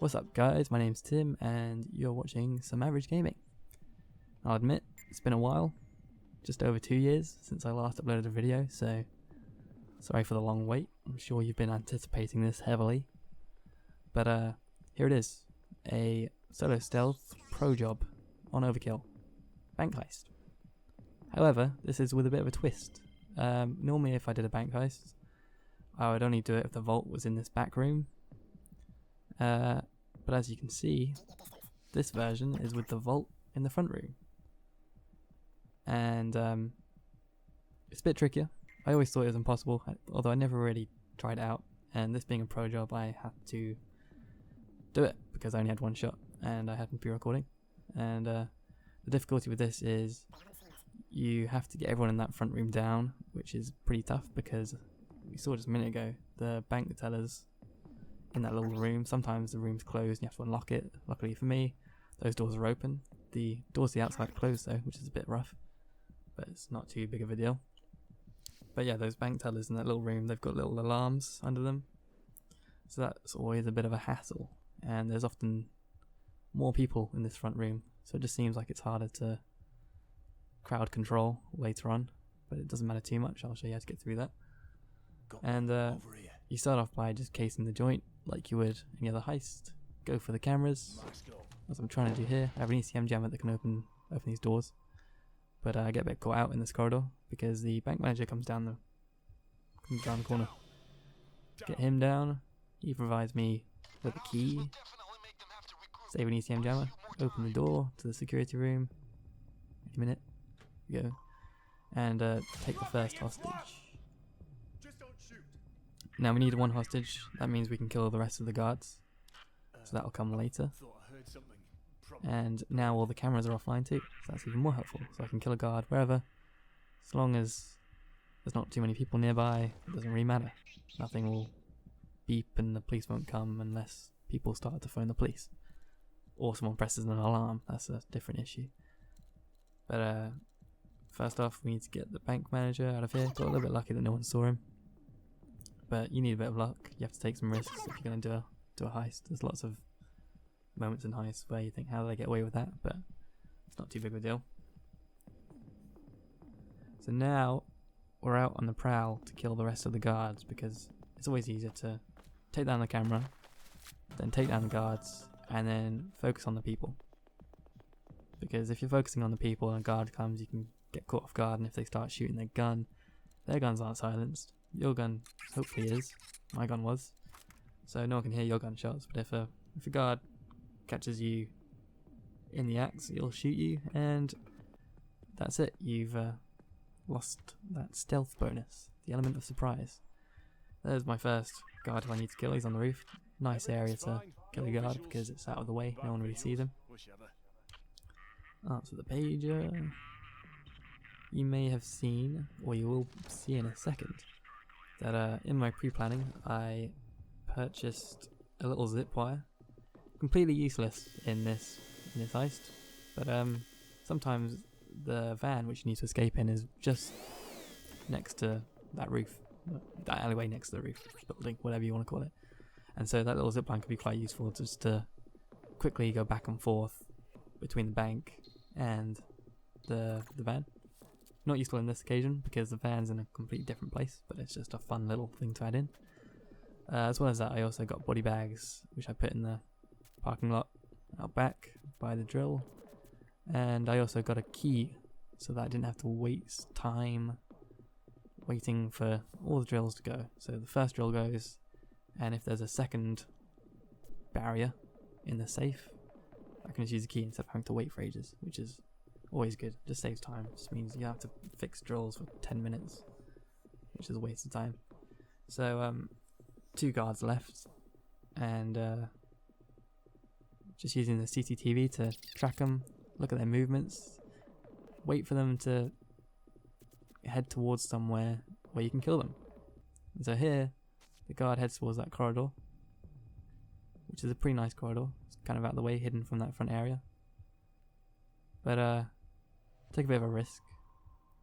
What's up guys, my name's Tim and you're watching Some Average Gaming. I'll admit, it's been a while, just over 2 years since I last uploaded a video, so sorry for the long wait. I'm sure you've been anticipating this heavily. But here it is, a solo stealth pro job on Overkill, bank heist. However, this is with a bit of a twist. Normally if I did a bank heist, I would only do it if the vault was in this back room. But as you can see, this version is with the vault in the front room. And it's a bit trickier. I always thought it was impossible, although I never really tried it out. And this being a pro job, I had to do it because I only had one shot and I happened to be recording. And the difficulty with this is you have to get everyone in that front room down, which is pretty tough because we saw just a minute ago the bank tellers in that little room. Sometimes the room's closed and you have to unlock it. Luckily for me, those doors are open. The doors to the outside are closed though, which is a bit rough, but it's not too big of a deal. But yeah, those bank tellers in that little room, they've got little alarms under them, so that's always a bit of a hassle. And there's often more people in this front room, so it just seems like it's harder to crowd control later on, but it doesn't matter too much. I'll show you how to get through that. And you start off by just casing the joint like you would any other heist. Go for the cameras, as I'm trying to do here. I have an ECM jammer that can open these doors, but I get a bit caught out in this corridor because the bank manager comes down the corner. Get him down. He provides me with a key. Save an ECM jammer. Open the door to the security room. Wait a minute. Here we go. And take the first hostage. Now we need one hostage. That means we can kill the rest of the guards, so that'll come later. And now all the cameras are offline too, so that's even more helpful. So I can kill a guard wherever, as long as there's not too many people nearby. It doesn't really matter. Nothing will beep and the police won't come unless people start to phone the police, or someone presses an alarm. That's a different issue. But first off, we need to get the bank manager out of here. Got a little bit lucky that no one saw him, but you need a bit of luck. You have to take some risks if you're going to do a heist. There's lots of moments in heists where you think, how do they get away with that? But it's not too big of a deal. So now we're out on the prowl to kill the rest of the guards, because it's always easier to take down the camera, then take down the guards, and then focus on the people. Because if you're focusing on the people and a guard comes, you can get caught off guard, and if they start shooting their guns aren't silenced. Your gun hopefully is. My gun was. So no one can hear your gunshots, but if a guard catches you in the act, he'll shoot you, and that's it. You've lost that stealth bonus, the element of surprise. There's my first guard who I need to kill. He's on the roof. Nice area to kill a guard because it's out of the way. No one really sees him. Answer the pager. You may have seen, or you will see in a second, that in my pre-planning I purchased a little zip wire. Completely useless in this heist, but sometimes the van which you need to escape in is just next to that roof, that alleyway next to the roof, building, whatever you want to call it. And so that little zip line could be quite useful just to quickly go back and forth between the bank and the van. Not useful in this occasion because the van's in a completely different place, but it's just a fun little thing to add in. As well as that, I also got body bags, which I put in the parking lot out back by the drill, and I also got a key so that I didn't have to waste time waiting for all the drills to go. So the first drill goes, and if there's a second barrier in the safe, I can just use the key instead of having to wait for ages, which is always good. Just saves time. Just means you have to fix drills for 10 minutes, which is a waste of time. So 2 guards left, and just using the CCTV to track them, look at their movements, wait for them to head towards somewhere where you can kill them. And so here, the guard heads towards that corridor, which is a pretty nice corridor. It's kind of out of the way, hidden from that front area. But take a bit of a risk.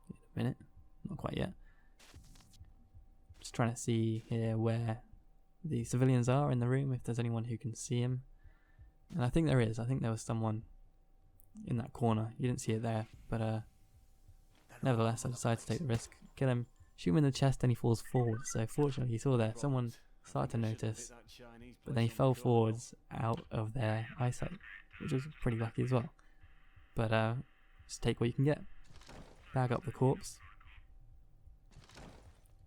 In a minute, not quite yet. Just trying to see here where the civilians are in the room, if there's anyone who can see him. And I think there is. I think there was someone in that corner. You didn't see it there, but nevertheless, I decided to take the risk. Kill him, shoot him in the chest, and he falls forward. So fortunately, you saw there, someone started to notice, but then he fell forwards out of their eyesight, which was pretty lucky as well. But just take what you can get. Bag up the corpse. I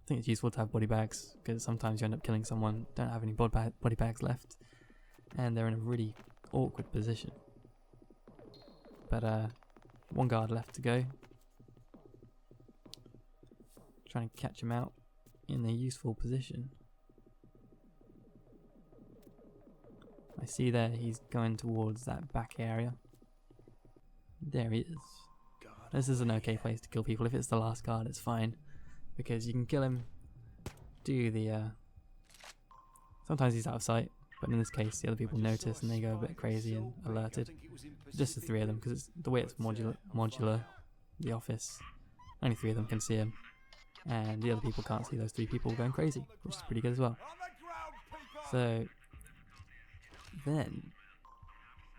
think it's useful to have body bags, because sometimes you end up killing someone, don't have any body bags left, and they're in a really awkward position. But one guard left to go. Trying to catch him out in a useful position. I see there he's going towards that back area. There he is. This is an okay place to kill people. If it's the last guard, it's fine, because you can kill him, do the sometimes he's out of sight, but in this case the other people notice and they go a bit crazy and alerted. Just the three of them, because it's the way it's modular, the office, only three of them can see him, and the other people can't see those three people going crazy, which is pretty good as well. So then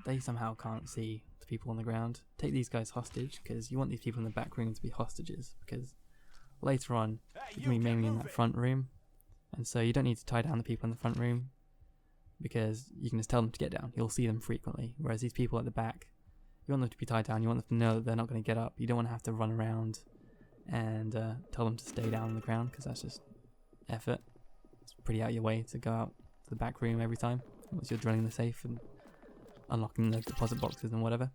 they somehow can't see the people on the ground. Take these guys hostage, because you want these people in the back room to be hostages, because later on you're going to be mainly in that front room, and so you don't need to tie down the people in the front room, because you can just tell them to get down. You'll see them frequently, whereas these people at the back, you want them to be tied down. You want them to know that they're not going to get up. You don't want to have to run around and tell them to stay down on the ground, because that's just effort. It's pretty out of your way to go out to the back room every time once you're drilling the safe and unlocking the deposit boxes and whatever.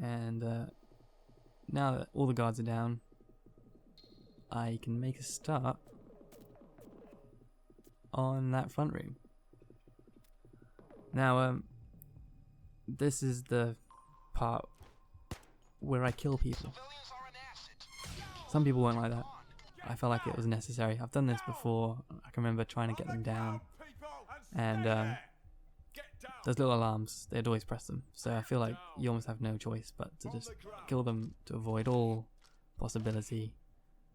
And now that all the guards are down, I can make a start on that front room. Now this is the part where I kill people. Some people won't like that. I felt like it was necessary. I've done this before. I can remember trying to get them down, and those little alarms, they'd always press them, so I feel like you almost have no choice but to just kill them to avoid all possibility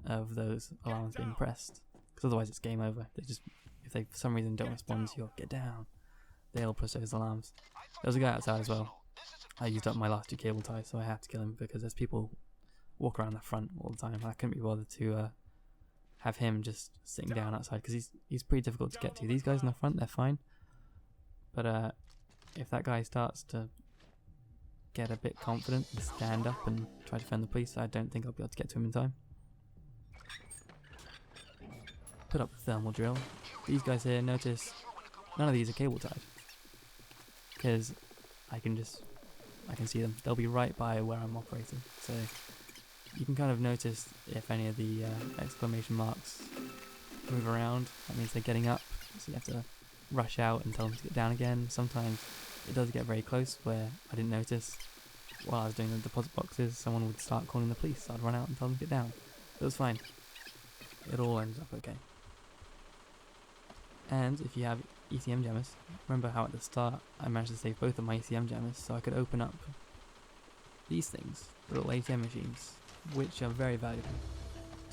of those alarms being pressed, because otherwise it's game over. If they for some reason don't respond to your get down, they'll push those alarms. There was a guy outside as well. I used up my last 2 cable ties, so I had to kill him, because there's people walk around the front all the time. I couldn't be bothered to have him just sitting down outside, because he's pretty difficult to get to. These guys in the front, they're fine, but if that guy starts to get a bit confident and stand up and try to defend the police, I don't think I'll be able to get to him in time. Put up the thermal drill. These guys here, notice none of these are cable tied, because I can see them. They'll be right by where I'm operating, so you can kind of notice if any of the exclamation marks move around. That means they're getting up, so you have to rush out and tell them to get down again. Sometimes it does get very close where I didn't notice. While I was doing the deposit boxes, someone would start calling the police, so I'd run out and tell them to get down. It was fine. It all ends up okay. And if you have ECM jammers, remember how at the start I managed to save both of my ECM jammers, so I could open up these things, the little ATM machines, which are very valuable.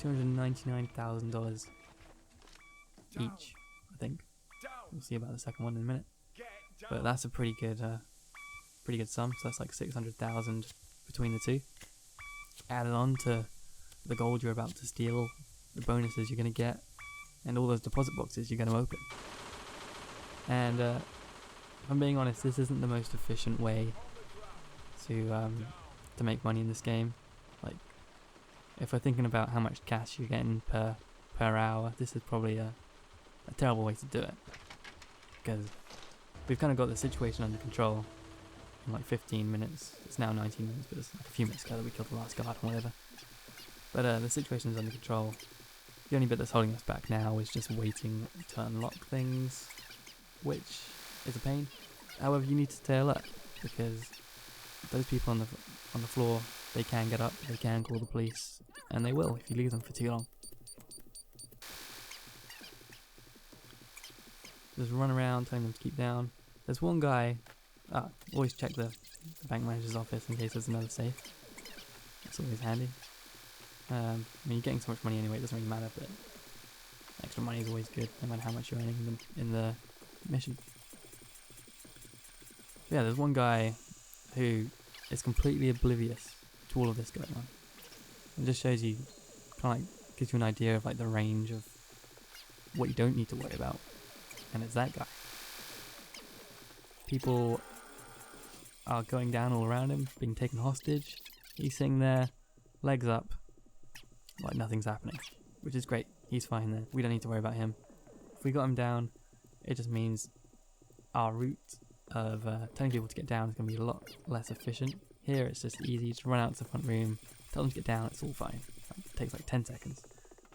$299,000 each, I think. We'll see about the second one in a minute. But that's a pretty good sum. So that's like 600,000 between the two. Added on to the gold you're about to steal, the bonuses you're going to get, and all those deposit boxes you're going to open. And if I'm being honest, this isn't the most efficient way to make money in this game. Like, if we're thinking about how much cash you're getting per hour, this is probably a terrible way to do it, because we've kind of got the situation under control in like 15 minutes. It's now 19 minutes, but it's like a few minutes ago that we killed the last guard and whatever. But the situation is under control. The only bit that's holding us back now is just waiting to unlock things, which is a pain. However, you need to stay alert, because those people on the floor, they can get up, they can call the police, and they will if you leave them for too long. Just run around telling them to keep down. There's one guy, always check the bank manager's office in case there's another safe. That's always handy. I mean, you're getting so much money anyway, it doesn't really matter, but extra money is always good, no matter how much you're earning in the mission. Yeah, there's one guy who is completely oblivious to all of this going on. It just shows you, kind of like, gives you an idea of like the range of what you don't need to worry about. And it's that guy. People are going down all around him, being taken hostage. He's sitting there, legs up, like nothing's happening, which is great. He's fine there. We don't need to worry about him. If we got him down, it just means our route of telling people to get down is going to be a lot less efficient. Here it's just easy, just run out to the front room, tell them to get down, it's all fine. It takes like 10 seconds.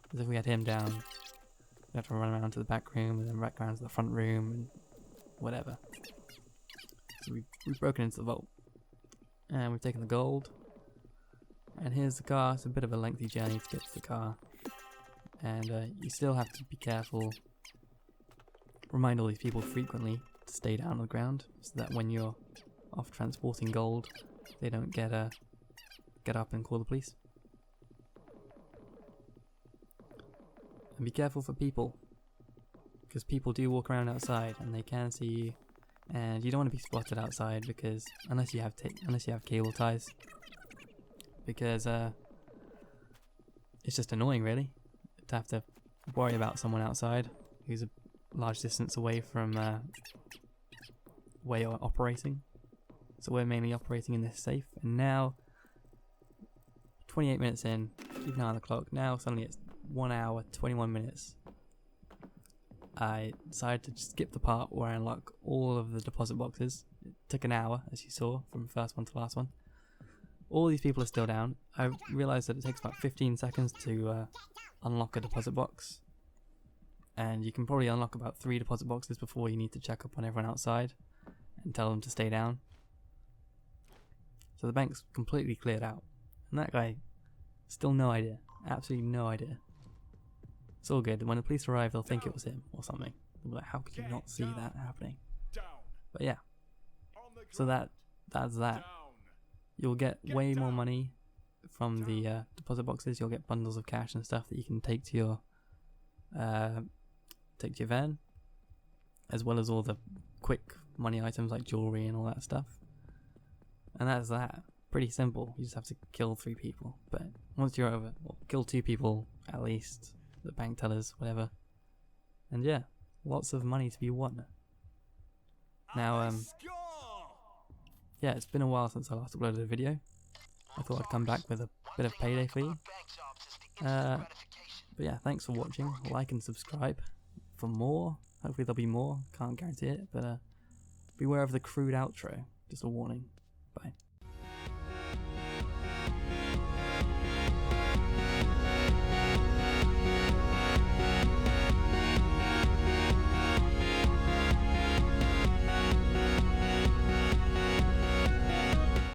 Because if we had him down, we have to run around to the back room and then back around to the front room and whatever. So we've broken into the vault. And we've taken the gold. And here's the car. It's a bit of a lengthy journey to get to the car. And you still have to be careful. Remind all these people frequently to stay down on the ground, so that when you're off transporting gold, they don't get up and call the police. And be careful for people, because people do walk around outside and they can see you, and you don't want to be spotted outside because unless you have cable ties, because it's just annoying really to have to worry about someone outside who's a large distance away from where you're operating. So we're mainly operating in this safe, and now 28 minutes in, keep an eye on the clock, now suddenly it's 1 hour 21 minutes. I decided to skip the part where I unlock all of the deposit boxes. It took an hour, as you saw, from first one to last one. All these people are still down. I realised that it takes about 15 seconds to unlock a deposit box, and you can probably unlock about 3 deposit boxes before you need to check up on everyone outside and tell them to stay down. So the bank's completely cleared out, and that guy, still no idea, absolutely no idea. It's all good. When the police arrive, they'll think it was him or something. They'll be like, how could you not see that happening? But yeah, so that's that. You'll get way more money from the deposit boxes. You'll get bundles of cash and stuff that you can take to your van, as well as all the quick money items like jewelry and all that stuff. And that's that. Pretty simple. You just have to kill 3 people. But once you're over, well, kill 2 people at least, the bank tellers, whatever. And yeah, lots of money to be won. Now, yeah, it's been a while since I last uploaded a video. I thought I'd come back with a bit of Payday for you. But yeah, thanks for watching. Like and subscribe for more. Hopefully there'll be more. Can't guarantee it, but beware of the crude outro. Just a warning. Bye.